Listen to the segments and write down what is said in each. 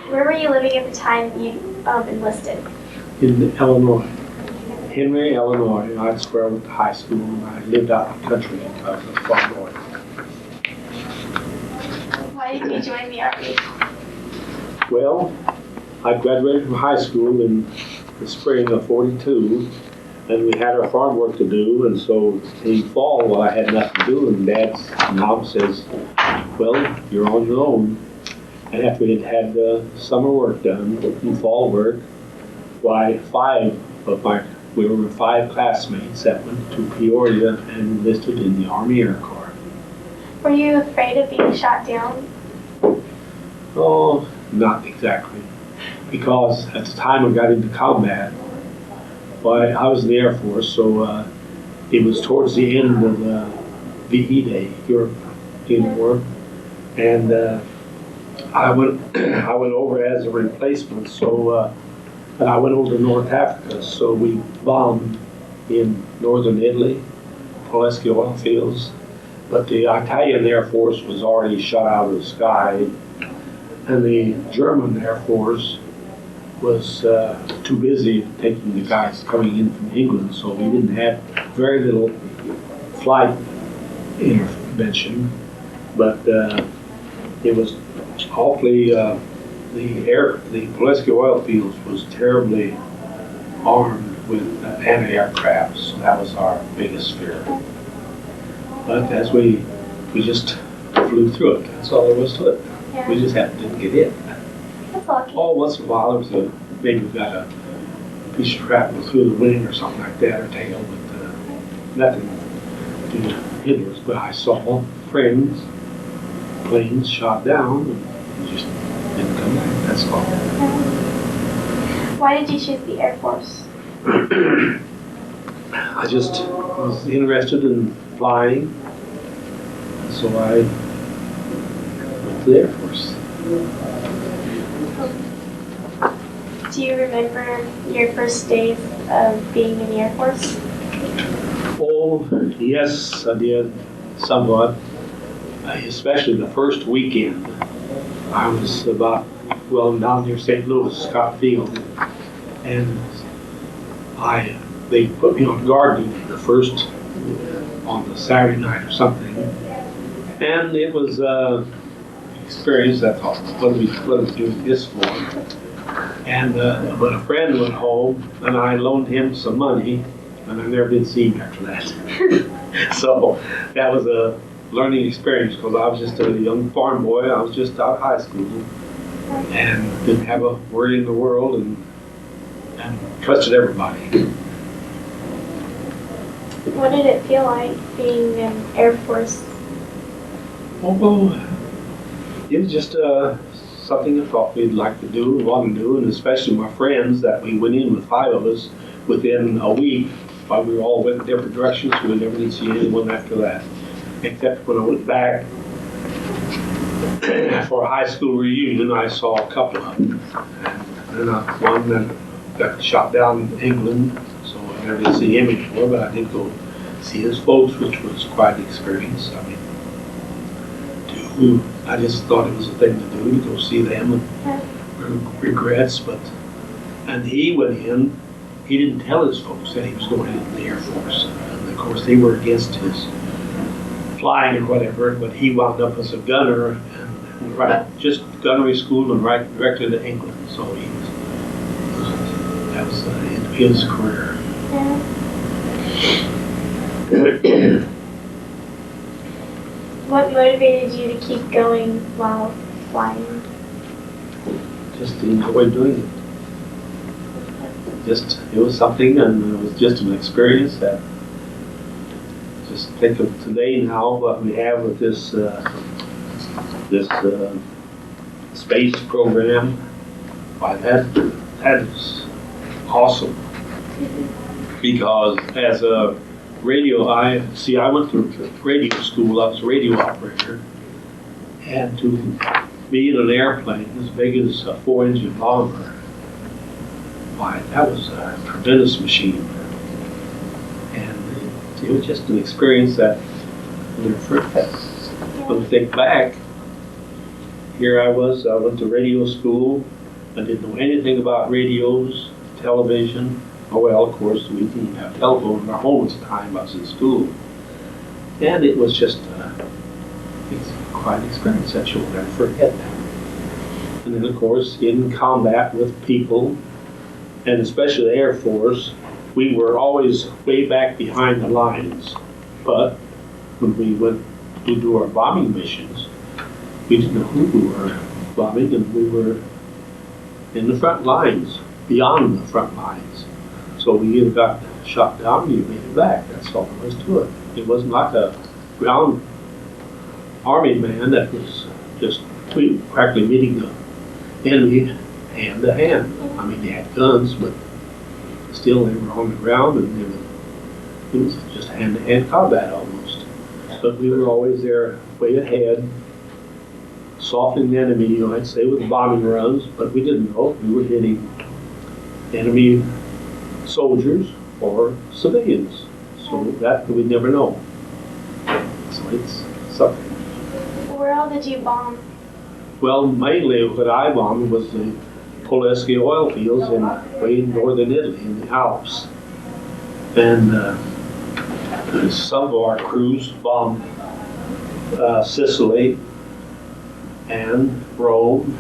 Where were you living at the time you enlisted? In Illinois. Henry, Illinois. That's where I went to high school. I lived out in the country. I was a farm boy. Why did you join the Army? Well, I graduated from high school in the spring of '42, and we had our farm work to do, and so in the fall, well, I had nothing to do, and Dad's mom says, well, you're on your own. And after we had summer work done, and fall work, why we were 5 classmates that went to Peoria and enlisted in the Army Air Corps. Were you afraid of being shot down? Oh, not exactly. Because at the time I got into combat, well, I was in the Air Force, so it was towards the end of the VE Day, European War, and I went over as a replacement, so and I went over to North Africa, so we bombed in northern Italy, Polesky oil fields, but the Italian Air Force was already shot out of the sky, and the German Air Force was too busy taking the guys coming in from England, so we didn't have very little flight intervention, but it was awfully, the Polesky oil fields was terribly armed with anti-aircraft, so that was our biggest fear. But as we just flew through it, that's all there was to it. Yeah. We just didn't get hit. That's lucky. Oh, once in a while there was maybe we got a piece of shrapnel through the wing or something like that, or tail, but nothing to hit us. But I saw friends, planes shot down, and just didn't come back. That's all. Why did you choose the Air Force? I just was interested in flying, so I went to the Air Force. Do you remember your first days of being in the Air Force? Oh, yes, I did, somewhat. Especially the first weekend. I was down near St. Louis, Scott Field, and they put me on guard duty the first on the Saturday night or something, and it was experience. I thought, what are we doing this for? And but a friend went home, and I loaned him some money, and I never did see him after that. So that was a learning experience, because I was just a young farm boy. I was just out of high school and didn't have a worry in the world, and trusted everybody. What did it feel like being in Air Force? Well, it was just something I thought we'd like to do, want to do, and especially my friends that we went in with 5 of us within a week. While we all went in different directions, we never did see anyone after that. Except when I went back for a high school reunion, I saw a couple of them. And then one that got shot down in England, so I never did see him anymore, but I did go see his folks, which was quite an experience. I mean, I just thought it was a thing to do, to go see them, and regrets, and he went in, he didn't tell his folks that he was going into the Air Force. And of course, they were against his flying or whatever, but he wound up as a gunner, and just gunnery school and right directly to England. So that was the end of his career. What motivated you to keep going while flying? Just enjoyed doing it. It was something, and it was just an experience that. Just think of today now, what we have with this space program. Why, that is awesome. Because as a radio, I went to radio school. I was a radio operator, and to be in an airplane as big as a 4-engine bomber, why, that was a tremendous machine. It was just an experience that when I think back, here I went to radio school, I didn't know anything about radios, television. Oh, well, of course, we didn't have telephone in our home at the time I was in school. And it was just it's quite an experience that you'll never forget. And then, of course, in combat with people, and especially the Air Force, we were always way back behind the lines. But when we went to do our bombing missions, we didn't know who we were bombing, and we were in the front lines, beyond the front lines. So we either got shot down or you made it back. That's all there was to it. It wasn't like a ground army man that was just practically meeting the enemy hand to hand. I mean, they had guns, but still they were on the ground, and it was just hand-to-hand combat almost. But we were always there way ahead, softening the enemy, you might say, with bombing runs, but we didn't know we were hitting enemy soldiers or civilians. So that we'd never know. So it's something. Where all did you bomb? Well, mainly what I bombed was the Polesky oil fields in way northern Italy in the Alps. And some of our crews bombed Sicily and Rome,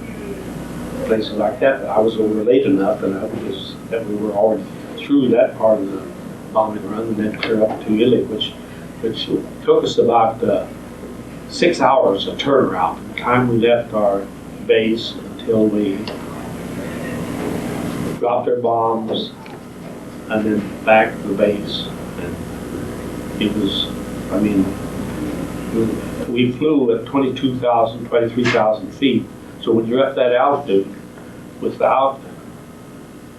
places like that. But I was over late enough that we were already through that part of the bombing run and then clear up to Italy, which took us about 6 hours of turnaround from the time we left our base until we dropped our bombs and then back to the base. And it was, I mean, we flew at 22,000, 23,000 feet. So when you're at that altitude, without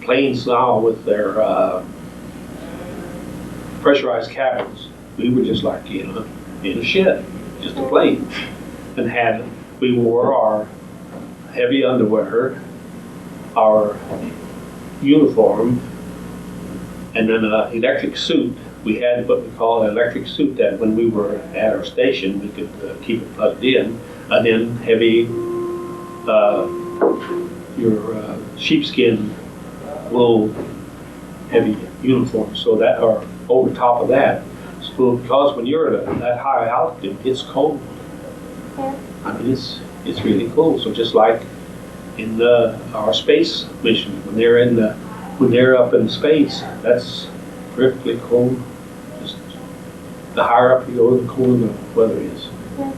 planes now with their pressurized cabins, we were just like in a shed, just a plane. And we wore our heavy underwear, our uniform, and then an electric suit. We had what we call an electric suit that when we were at our station, we could keep it plugged in, and then heavy, your sheepskin wool heavy uniform. So that, or over top of that, so because when you're at that high altitude, it's cold. Yeah. I mean, it's really cold. So just like in our space mission, when they're up in space, that's perfectly cold. Just the higher up you go, the colder the weather is. Yeah.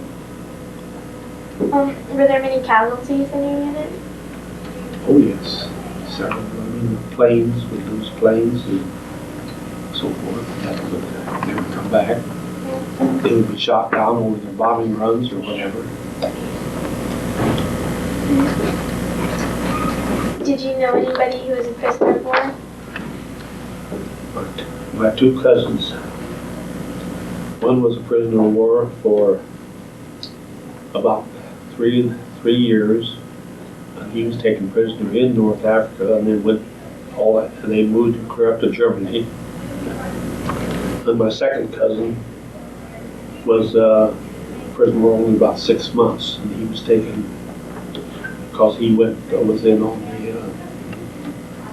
Were there many casualties in your unit? Oh yes, several. I mean, the planes, we lose planes and so forth. That would never come back. Yeah. They would be shot down over their bombing runs or whatever. Did you know anybody who was a prisoner of war? But my two cousins, one was a prisoner of war for about three years, and he was taken prisoner in North Africa, and then and they moved clear up to Germany. And my second cousin was a prisoner only about 6 months, and he was taken because he was in on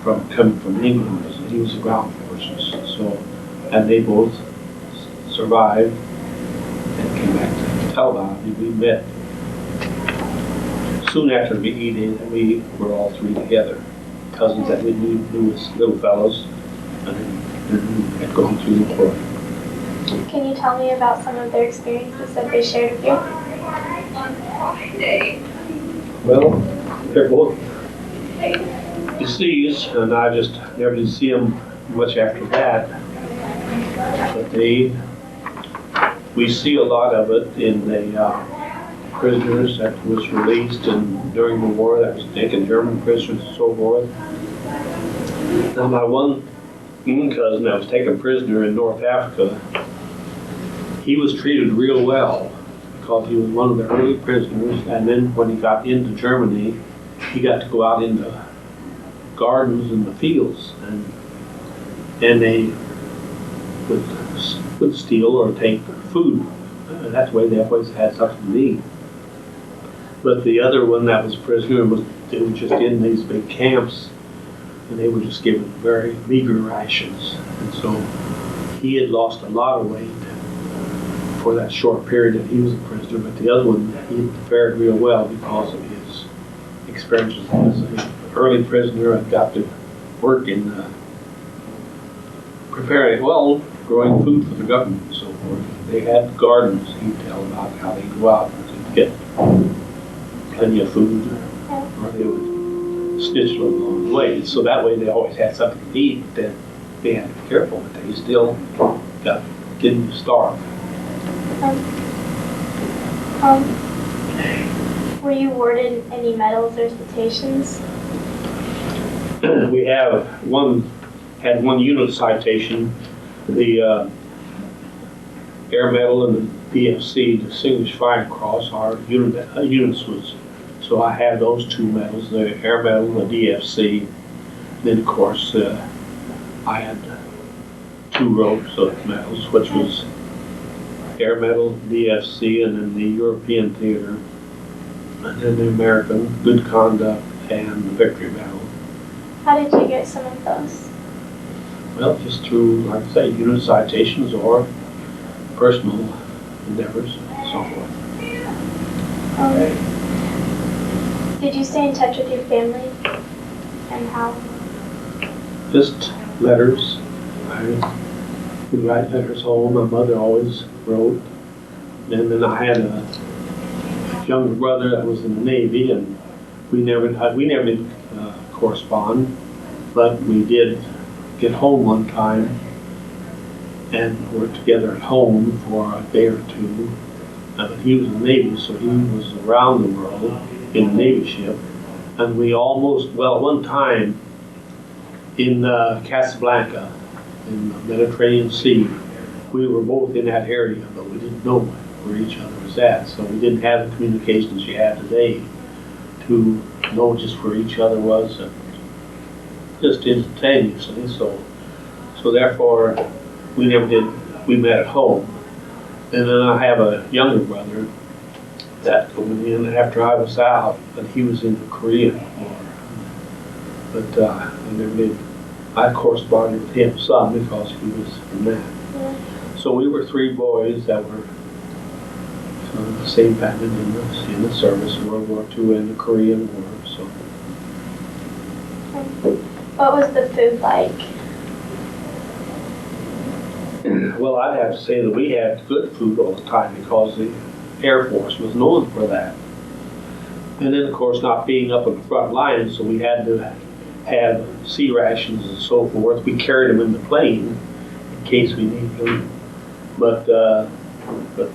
the coming from England. He was a ground forces, so, and they both survived and came back to Taliban. And we met soon after the VE, we were all three together, cousins that we knew as little fellows, and then had gone through the war. Can you tell me about some of their experiences that they shared with you? Well, they're both deceased, and I just never did see them much after that. But we see a lot of it in the prisoners that was released and during the war that was taken, German prisoners and so forth. Now my one cousin that was taken prisoner in North Africa, he was treated real well because he was one of the early prisoners, and then when he got into Germany, he got to go out in the gardens and the fields, and they would steal or take food. That's the way they always had something to eat. But the other one that was prisoner was, they were just in these big camps, and they were just given very meager rations. And so he had lost a lot of weight for that short period that he was a prisoner, but the other one, he fared real well because of his experiences as an early prisoner and got to work in preparing, well, growing food for the government and so forth. They had gardens, he'd tell about how they'd go out and get plenty of food, or they would snitch along the way. So that way they always had something to eat, but then they had to be careful, but they still didn't starve. Were you awarded any medals or citations? We had one unit citation, the Air Medal and the DFC, the Distinguished Flying Cross, our units was. So I had those two medals, the Air Medal and the DFC. Then of course I had 2 rows of medals, which was Air Medal, DFC, and then the European Theater, and then the American Good Conduct and the Victory Medal. How did you get some of those? Well, just through, like I say, unit citations or personal endeavors and so forth. Did you stay in touch with your family, and how? Just letters. I would write letters home. My mother always wrote. And then I had a younger brother that was in the Navy, and we never did correspond, but we did get home one time and worked together at home for a day or two. But he was in the Navy, so he was around the world in a Navy ship, and we almost, well, one time in Casablanca, in the Mediterranean Sea, we were both in that area, but we didn't know where each other was at, so we didn't have the communications you have today to know just where each other was, and just instantaneously. So therefore, we never did. We met at home, and then I have a younger brother that went in after I was out, and he was in the Korean War. But I never did. I corresponded with him some because he was in that. Yeah. So we were 3 boys that were the same family in the service, World War II and the Korean War. So. What was the food like? Well, I'd have to say that we had good food all the time because the Air Force was known for that. And then, of course, not being up on the front line, so we had to have sea rations and so forth. We carried them in the plane in case we needed them. But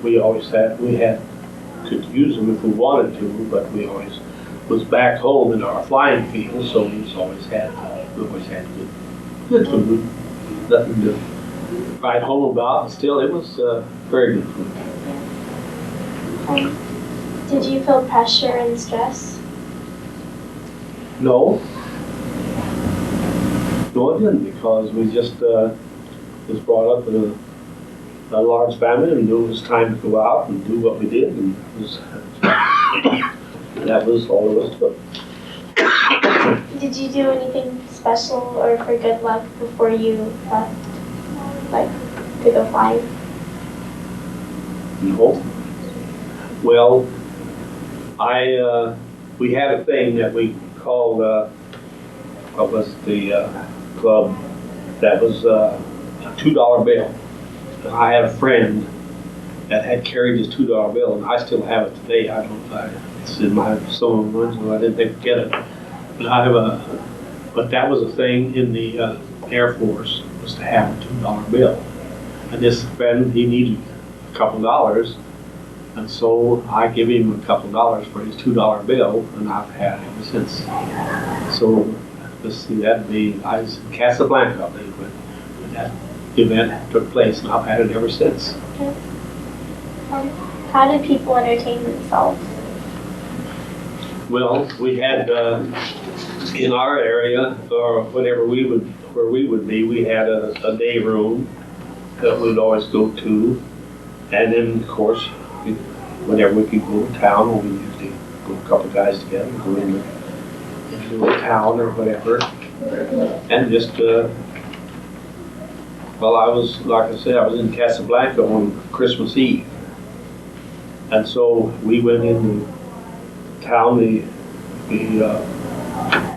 we always could use them if we wanted to, but we always was back home in our flying field, so we always had good food. Nothing to write home about, but still it was very good food. Did you feel pressure and stress? No, it didn't, because we just was brought up in a large family and knew it was time to go out and do what we did, and that was all there was to it. Did you do anything special or for good luck before you left, like to go flying? No. Well, we had a thing that we called, what was the club, that was a $2 bill. And I had a friend that had carried his $2 bill, and I still have it today. It's in my sewing room, so I didn't think to get it. But that was a thing in the Air Force, was to have a $2 bill. And this friend, he needed a couple dollars, and so I give him a couple dollars for his $2 bill, and I've had it ever since. So let's see, I was in Casablanca when that event took place, and I've had it ever since. Okay. How did people entertain themselves? Well, we had in our area, or where we would be, we had a day room that we'd always go to, and then of course, whenever we could go to town, we usually a couple guys together, go into a town or whatever, and just, well, I was, like I said, I was in Casablanca on Christmas Eve. And so we went into town, the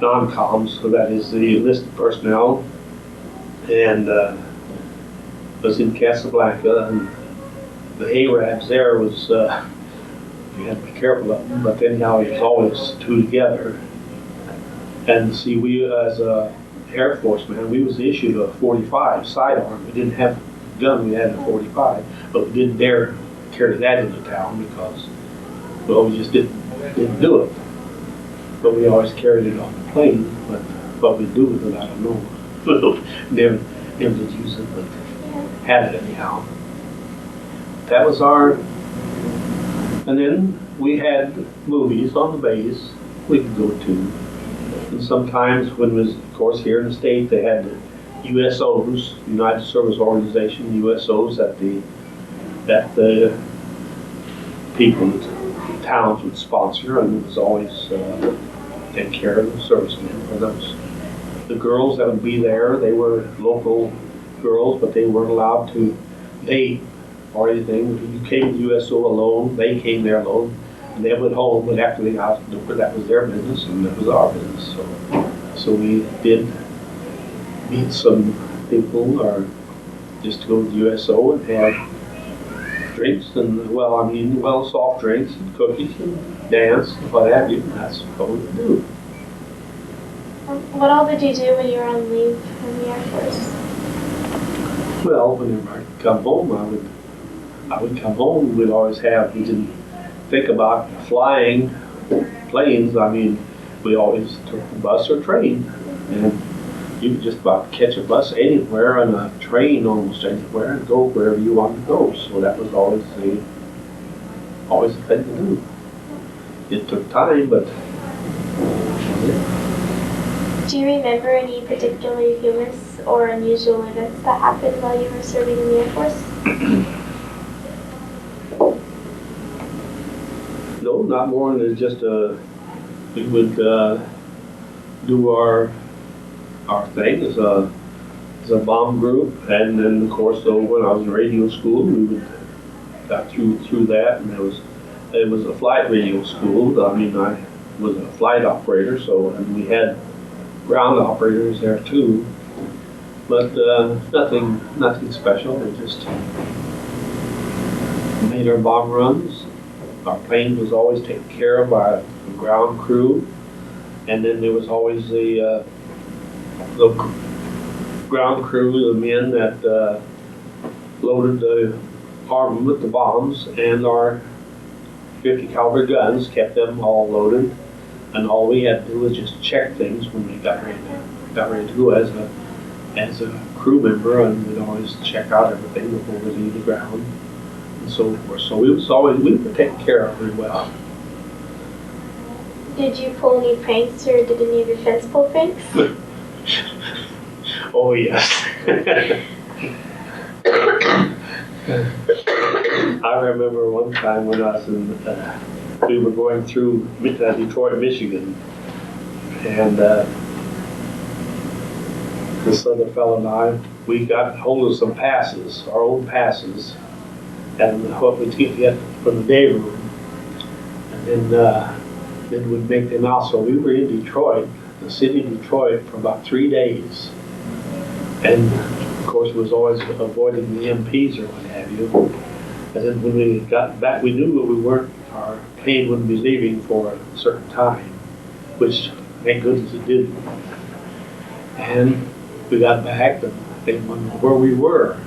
non-coms, so that is the enlisted personnel, and was in Casablanca, and the Arabs there was, you had to be careful of them, but anyhow, it was always two together. And see, we as a Air Force man, we was issued a 45 sidearm. We didn't have a gun, we had a 45, but we didn't dare carry that into town because, well, we just didn't do it. But we always carried it on the plane, but what we do with it, I don't know. never did use it, but had it anyhow. That was our, and then we had movies on the base we could go to. And sometimes when it was, of course, here in the state, they had the USOs, United Service Organization, USOs that the people, the towns would sponsor, and it was always take care of the servicemen. For those, the girls that would be there, they were local girls, but they weren't allowed to date or anything. You came to USO alone, they came there alone, and they went home, but after they got out the door, that was their business and that was our business. So we did meet some people, or just to go to the USO and have drinks and, well, soft drinks and cookies and dance and what have you. And that's what we would do. What all did you do when you were on leave from the Air Force? Well, whenever I come home, I would come home. We'd always have, we didn't think about flying planes. I mean, we always took the bus or train, and you could just about catch a bus anywhere and a train almost anywhere and go wherever you wanted to go. So that was always the thing to do. It took time, but. Do you remember any particularly humorous or unusual events that happened while you were serving in the Air Force? No, not more than just we would do our thing as a bomb group, and then of course, when I was in radio school, we would got through that, and it was a flight radio school. I mean, I was a flight operator, and we had ground operators there too, but nothing special. We just made our bomb runs. Our plane was always taken care of by the ground crew, and then there was always the ground crew, the men that loaded the armament, the bombs, and our 50 caliber guns, kept them all loaded, and all we had to do was just check things when we got ready to go as a crew member, and we'd always check out everything before we leave the ground. So forth. So we were taken care of very well. Did you pull any pranks, or did any of your friends pull pranks? Oh yes. I remember one time when I was we were going through Detroit, Michigan, and this other fellow and I, we got hold of some passes, our own passes, and what we'd get from the day room, and then we'd make them out. So we were in Detroit, the city of Detroit, for about 3 days, and of course was always avoiding the MPs or what have you. And then when we got back, we knew that our plane wouldn't be leaving for a certain time, which thank goodness it didn't. And we got back, and they wondered where we were.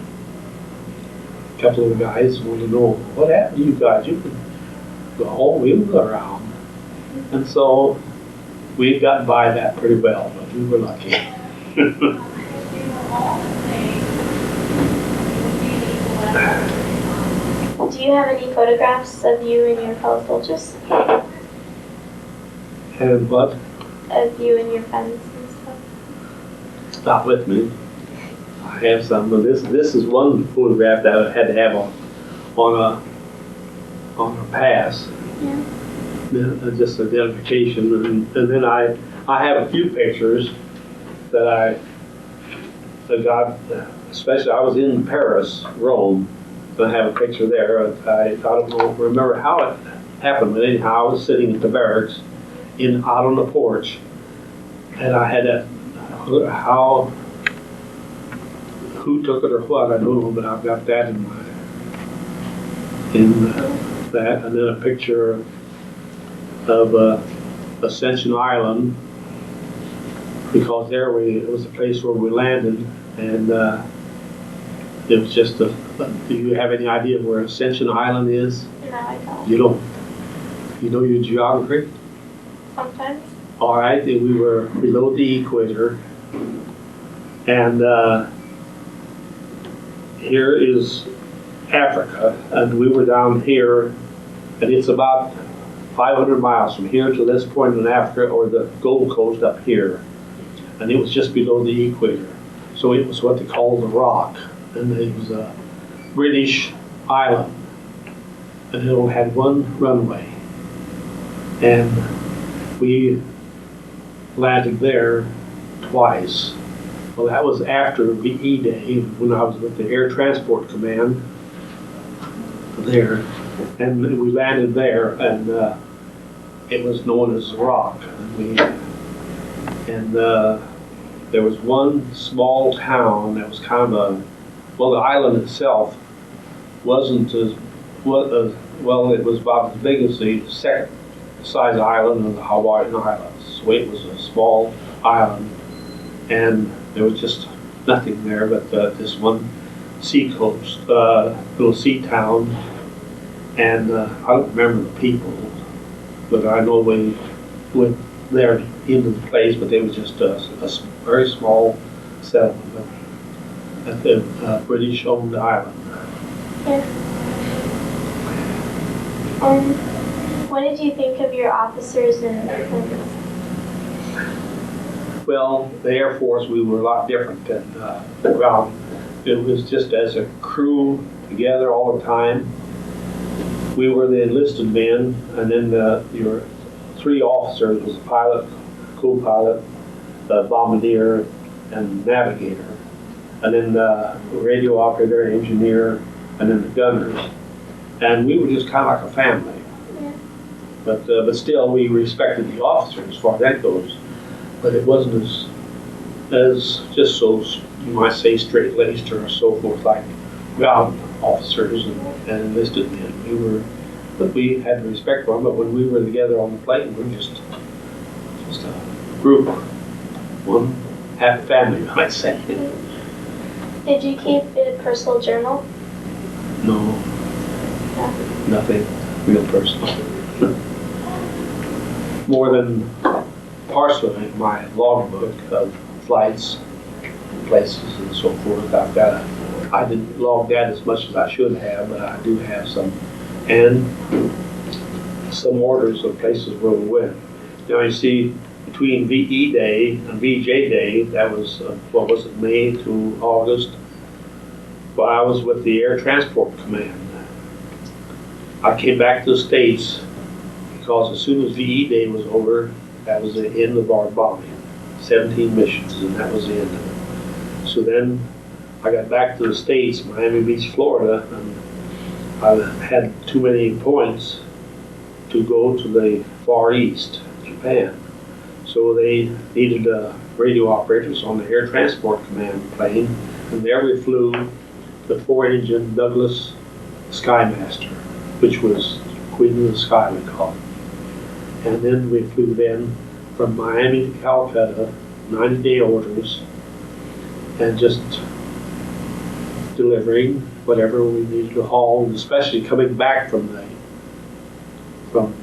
A couple of the guys wanted to know, what happened to you guys? You could go home, we would go around. And so we had gotten by that pretty well, but we were lucky. Do you have any photographs of you and your fellow soldiers? And what? Of you and your friends and stuff? Not with me. I have some, but this is one photograph that I had to have on a pass. Yeah. just identification, and then I have a few pictures that I got, especially I was in Paris, Rome, and I have a picture there. I don't remember how it happened, but anyhow, I was sitting at the barracks out on the porch, and I had that, who took it or what, I don't know, but I've got that in that, and then a picture of Ascension Island, because it was a place where we landed, and it was just do you have any idea where Ascension Island is? No, I don't. You don't? You know your geography? Sometimes. All right, we were below the equator, and here is Africa, and we were down here, and it's about 500 miles from here to this point in Africa, or the Gold Coast up here, and it was just below the equator. So it was what they called the Rock, and it was a British island, and it only had one runway, and we landed there twice. Well, that was after VE Day, when I was with the Air Transport Command there, and we landed there, and it was known as the Rock. And there was one small town that was kind of the island itself wasn't as well, it was about as big as the second size island of the Hawaiian Islands. So it was a small island, and there was just nothing there but this one seacoast, little sea town, and I don't remember the people, but I know we went there into the place, but it was just a very small settlement at the British-owned island. Yeah. What did you think of your officers and Well, the Air Force, we were a lot different than the ground. It was just as a crew together all the time. We were the enlisted men, and then your three officers was a pilot, co-pilot, bombardier, and navigator, and then the radio operator, engineer, and then the gunners. And we were just kind of like a family. Yeah. But still, we respected the officers as far as that goes. But it wasn't as just so, you might say, straight-laced or so forth like ground officers and enlisted men. But we had respect for them. But when we were together on the plane, we were just a group, one happy family, you might say. Did you keep a personal journal? No, nothing real personal. More than partially my logbook of flights, places, and so forth. I didn't log that as much as I should have, but I do have some, and some orders of places where we went. Now you see, between VE Day and VJ Day, that was, May to August, well, I was with the Air Transport Command. I came back to the States because as soon as VE Day was over, that was the end of our bombing. 17 missions, and that was the end of it. So then I got back to the States, Miami Beach, Florida, and I had too many points to go to the Far East, Japan. So they needed radio operators on the Air Transport Command plane, and there we flew the 4-engine Douglas Skymaster, which was Queen of the Sky, we call it. And then we flew then from Miami to Calcutta, 90-day orders, and just delivering whatever we needed to haul, and especially coming back from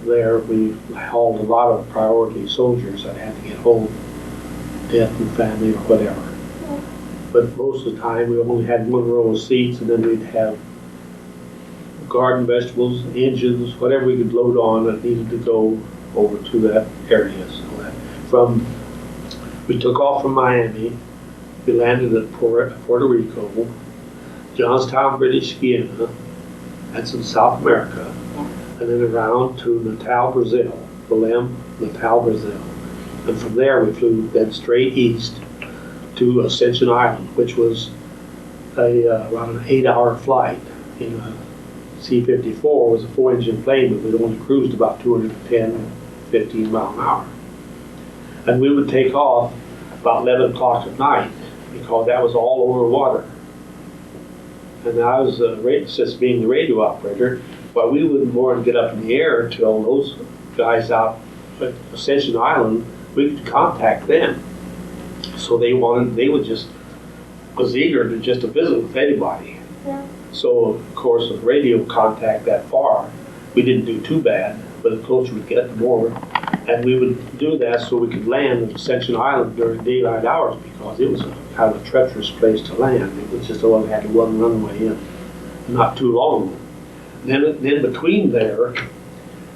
there, we hauled a lot of priority soldiers that had to get home, death and family or whatever. Yeah. But most of the time, we only had one row of seats, and then we'd have garden vegetables, engines, whatever we could load on that needed to go over to that area. So we took off from Miami, we landed at Puerto Rico, Johnstown, British Guiana, that's in South America. and then around to Natal, Brazil, Belém, Natal, Brazil. And from there we flew then straight east to Ascension Island, which was around an 8-hour flight. In a C-54 was a 4-engine plane, but we only cruised about 210, 15 mile an hour. And we would take off about 11 o'clock at night because that was all over water. And I was just being the radio operator, but we wouldn't more than get up in the air until those guys out at Ascension Island, we could contact them. So they was eager to just to visit with anybody. Yeah. So of course with radio contact that far, we didn't do too bad, but the closer we get, the more. And we would do that so we could land at Ascension Island during daylight hours because it was kind of a treacherous place to land. It was just only had one runway in, not too long. Then between there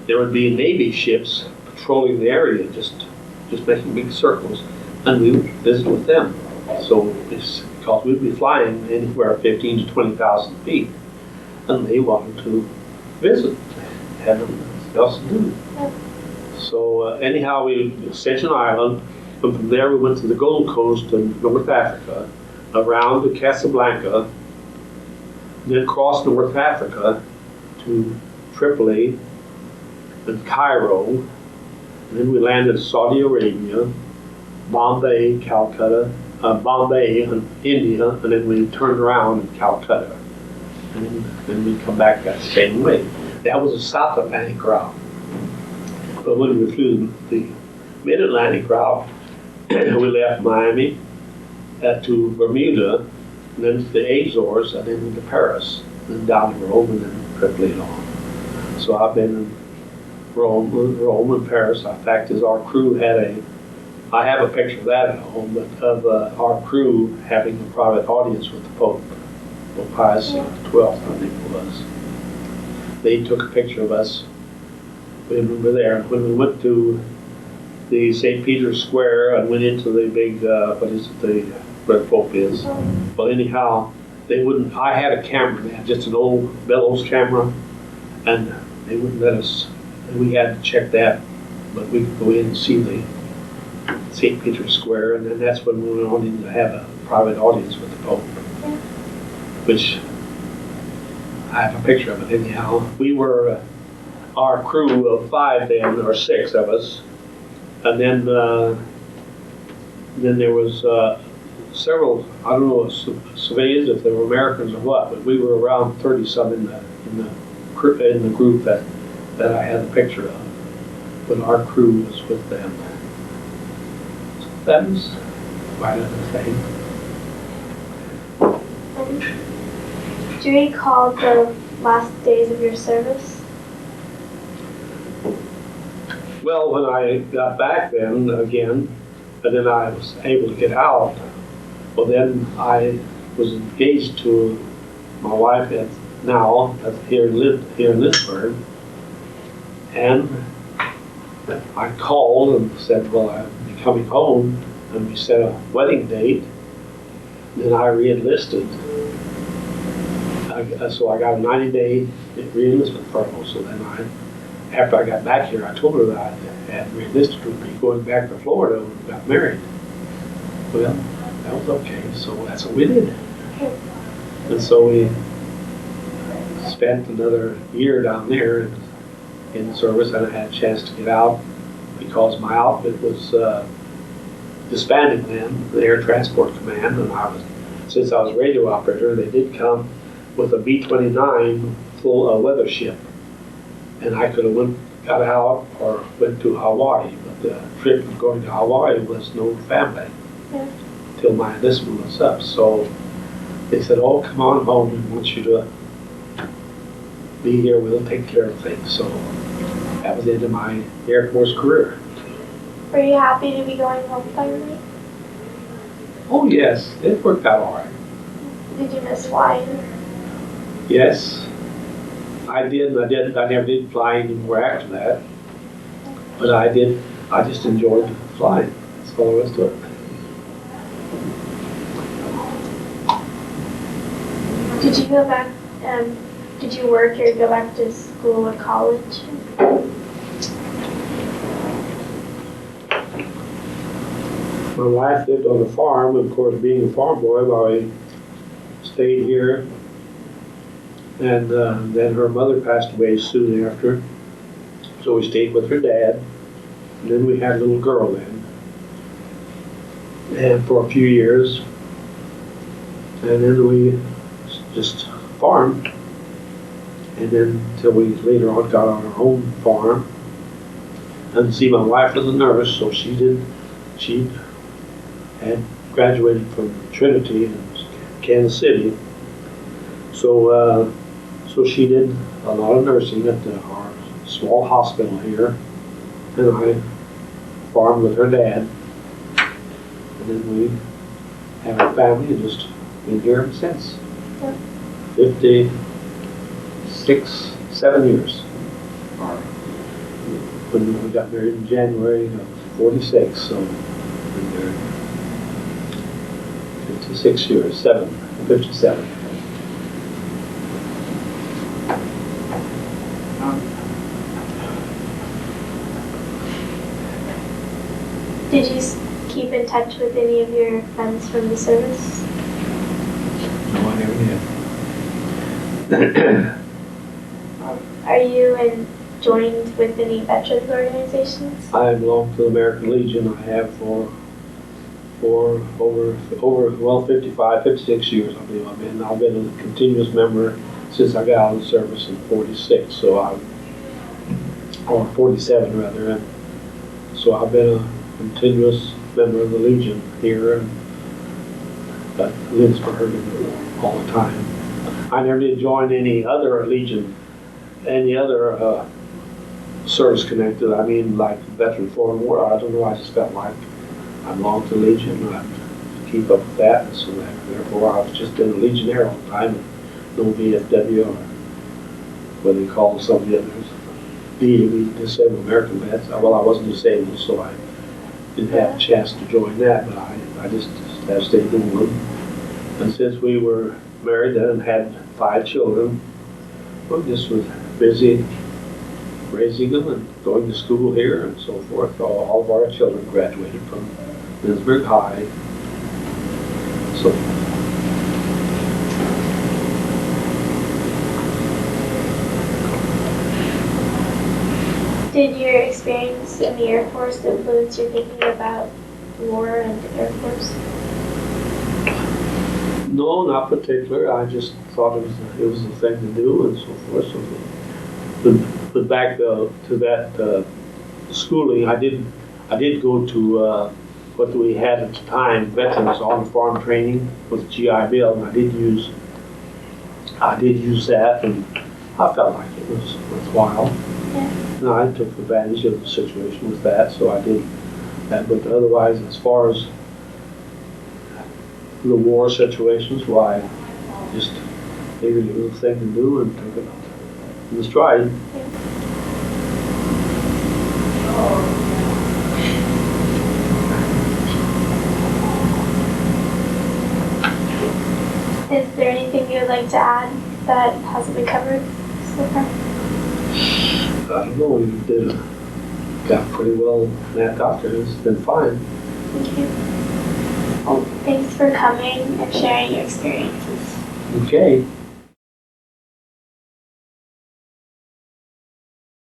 would be Navy ships patrolling the area, just making big circles, and we would visit with them. So it's because we'd be flying anywhere 15 to 20,000 feet, and they wanted to visit, had nothing else to do. Yeah. So anyhow, we Ascension Island, and from there we went to the Gold Coast in North Africa, around to Casablanca, then crossed North Africa to Tripoli and Cairo, and then we landed in Saudi Arabia, Bombay, Bombay and India, and then we turned around in Calcutta, and then we come back that same way. That was a South Atlantic route. But when we flew the Mid-Atlantic route, we left Miami to Bermuda, and then to the Azores, and then into Paris, and then down to Rome, and then Tripoli and on. So I've been in Rome and Paris. In fact, as our crew had I have a picture of that at home, but of our crew having a private audience with the Pope Pius XII, I think it was. They took a picture of us when we were there. When we went to the St. Peter's Square and went into the big, where the Pope is. Well, anyhow, they wouldn't, I had a camera, they had just an old bellows camera, and they wouldn't let us, and we had to check that, but we could go in and see the St. Peter's Square, and then that's when we went on in to have a private audience with the Pope, which I have a picture of it anyhow. We were, our crew of 5 then, or 6 of us, and then there was several, I don't know, civilians, if they were Americans or what, but we were around 30-some in the group that I had a picture of, but our crew was with them. So that was quite a thing. Do you recall the last days of your service? Well, when I got back then again, and then I was able to get out, well then I was engaged to my wife here in Lindsborg, and I called and said, well, I'll be coming home, and we set a wedding date. Then I re-enlisted. So I got a 90-day re-enlistment furlough. So then after I got back here, I told her that I had re-enlisted, would be going back to Florida when we got married. Well, that was okay, so that's what we did. And so we spent another year down there in service, and I had a chance to get out because my outfit was disbanded then, the Air Transport Command, and since I was radio operator, they did come with a B-29 full weather ship, and I could have got out or went to Hawaii, but the trip of going to Hawaii was no family till my enlistment was up. So they said, oh, come on home, we want you to be here, we'll take care of things. So that was the end of my Air Force career. Were you happy to be going home finally? Oh yes, it worked out all right. Did you miss flying? Yes, I did. I never did fly anymore after that, but I did. I just enjoyed flying. That's all there was to it. Did you go back Did you work or go back to school or college? My wife lived on the farm. Of course, being a farm boy, I stayed here. And then her mother passed away soon after. So we stayed with her dad. And then we had a little girl then. And for a few years. And then we just farmed. And then until we later on got on our own farm. And see, my wife was a nurse, so she had graduated from Trinity in Kansas City. So she did a lot of nursing at our small hospital here. And I farmed with her dad. And then we have a family and just been here ever since. Yep. 7 years. When we got married in January of 46, so we've been married 56 years, 57. Did you keep in touch with any of your friends from the service? No, I never did. Are you joined with any veterans organizations? I belong to the American Legion. I have for over 56 years, I believe I've been a continuous member since I got out of the service in 46, or 47 rather, and so I've been a continuous member of the Legion here at Lindsborg all the time. I never did join any other Legion, any other service connected. I mean, like Veteran Foreign War. I don't know. I just felt like I belong to the Legion. I have to keep up with that, and so therefore I've just been a Legionnaire all the time. No VFW or what they call some of the others. Disabled American vets. Well, I wasn't disabled, so I didn't have a chance to join that, but I just have stayed in them. And since we were married and had 5 children, we just was busy raising them and going to school here and so forth. All of our children graduated from Lindsborg High. So Did your experience in the Air Force influence your thinking about war and the Air Force? no, not particular. I just thought it was a thing to do and so forth. So, but back to that schooling, I did go to what we had at the time, veterans on the farm training with GI Bill, and I did use that, and I felt like it was worthwhile. Yeah. No, I took advantage of the situation with that, so I did that. But otherwise, as far as the war situations, why, just figured it was a thing to do and took it in the stride. Is there anything you would like to add that hasn't been covered so far? I don't know, we got pretty well mapped out there. It's been fine. Thank you. Well, thanks for coming and sharing your experiences. Okay.